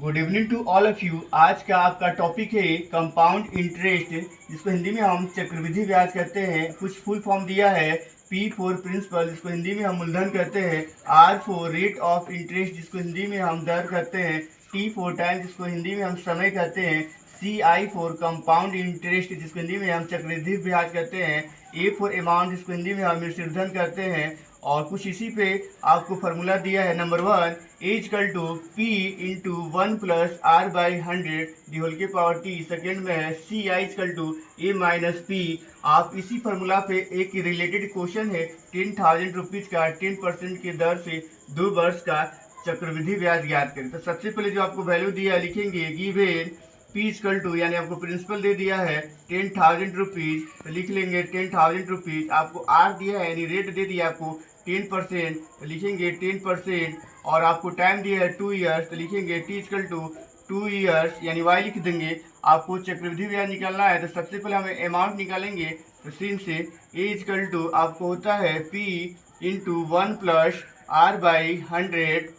Good evening to all of you. आज का आपका टॉपिक है कंपाउंड इंटरेस्ट, जिसको हिंदी में हम चक्रवृद्धि ब्याज कहते हैं। कुछ फुल फॉर्म दिया है। पी फॉर प्रिंसिपल, जिसको हिंदी में हम मूलधन कहते हैं। R for rate of interest, जिसको हिंदी में हम दर कहते हैं। टी फॉर टाइम, जिसको हिंदी में हम समय कहते हैं। सी आई फॉर कंपाउंड इंटरेस्ट, जिसको हिंदी में हम चक्रवृद्धि ब्याज कहते हैं। ए फॉर अमाउंट, जिसको हिंदी में हम मूलधन कहते हैं। और कुछ इसी पे आपको फार्मूला दिया है। Number 1 equal to P into 1 plus R by 100 the whole के पावर टी। सेकेंड में है C I equal to A minus P. आप इसी फार्मूला पे एक रिलेटेड क्वेश्चन है 10,000 रुपीज़ का 10% की दर से 2 वर्ष का चक्रवृद्धि ब्याज ज्ञात करें। तो सबसे पहले जो आपको वैल्यू दिया है लिखेंगे गिवन पी इजकल टू, यानी आपको प्रिंसिपल दे दिया है 10,000 रुपीज़, तो लिख लेंगे 10,000 रुपीज़। आपको आर दिया है यानी रेट दे दिया आपको 10%, तो लिखेंगे 10%। और आपको टाइम दिया है 2 ईयर्स, तो लिखेंगे टी इजकल टू 2 ईयर्स, यानी वाई लिख देंगे। आपको चक्रवृद्धि ब्याज निकालना है, तो सबसे पहले हमें अमाउंट निकालेंगे। तो सिंस से ए इजकल टू आपको होता है P into 1 plus R by 100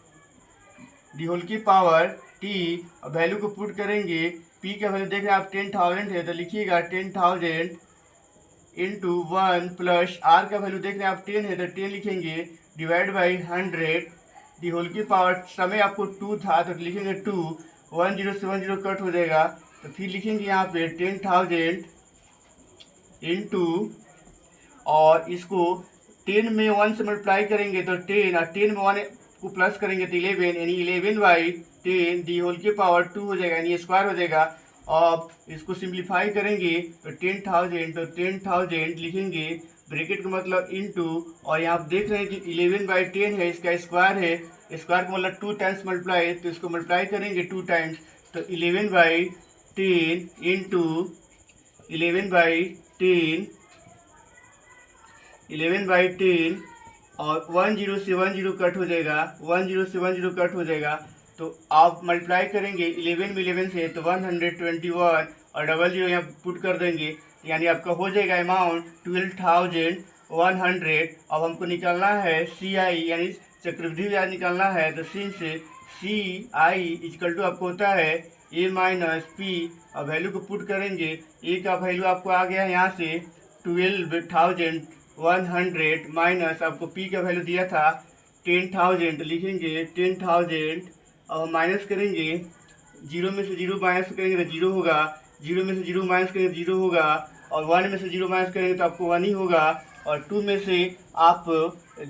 the whole की पावर टी। वैल्यू को पुट करेंगे। पी का वैल्यू देख रहे हैं आप 10,000 है, तो लिखिएगा 10,000 इंटू 1 प्लस आर का वैल्यू देख रहे हैं आप 10 है, तो 10 लिखेंगे डिवाइड बाई 100 दी होल की पावर। समय आपको 2 था, तो लिखेंगे 2, 10 से 10 कट हो जाएगा, तो फिर लिखेंगे यहाँ पे 10,000 इंटू, और इसको 10 में 1 से मल्टीप्लाई करेंगे तो 10, और 10 में 1 को प्लस करेंगे तो 11, यानी 11 बाई 10 दी होल के पावर 2 हो जाएगा, यानी स्क्वायर हो जाएगा। अब इसको सिंप्लीफाई करेंगे तो 10,000, तो 10,000 लिखेंगे ब्रैकेट का मतलब इनटू, और यहाँ आप देख रहे हैं कि 11 बाई 10 है, इसका स्क्वायर है। स्क्वायर का मतलब 2 टाइम्स मल्टीप्लाई, तो इसको मल्टीप्लाई करेंगे 2 टाइम्स, तो 11 बाई 10 इंटू 11 बाई 10, 11 बाई 10, और 10 से 10 कट हो जाएगा, 10 से 10 कट हो जाएगा, तो आप मल्टीप्लाई करेंगे 11 में 11 से, तो 121, और डबल जीरो यहाँ पुट कर देंगे, यानी आपका हो जाएगा अमाउंट 12,100। अब हमको निकालना है सी आई, यानी चक्रवृद्धि ब्याज निकालना है। तो सिंस से सी आई इजकल टू आपको होता है ए माइनस पी। अब वैल्यू को पुट करेंगे। ए का वैल्यू आपको आ गया यहाँ से 12,100 माइनस आपको पी का वैल्यू दिया था 10,000, लिखेंगे 10,000। अब माइनस करेंगे, 0 में से 0 माइनस करेंगे तो 0 होगा, 0 में से 0 माइनस करेंगे तो 0 होगा, और 1 में से 0 माइनस करेंगे तो आपको 1 ही होगा, और 2 में से आप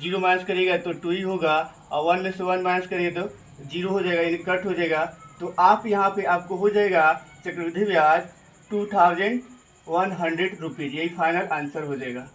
0 माइनस करिएगा तो 2 ही होगा, और 1 में से 1 माइनस करेंगे तो 0 हो जाएगा, यानी कट हो जाएगा। तो आप यहाँ पे आपको हो जाएगा चक्रवृद्धि ब्याज 2,100 रुपीज़, यही फाइनल आंसर हो जाएगा।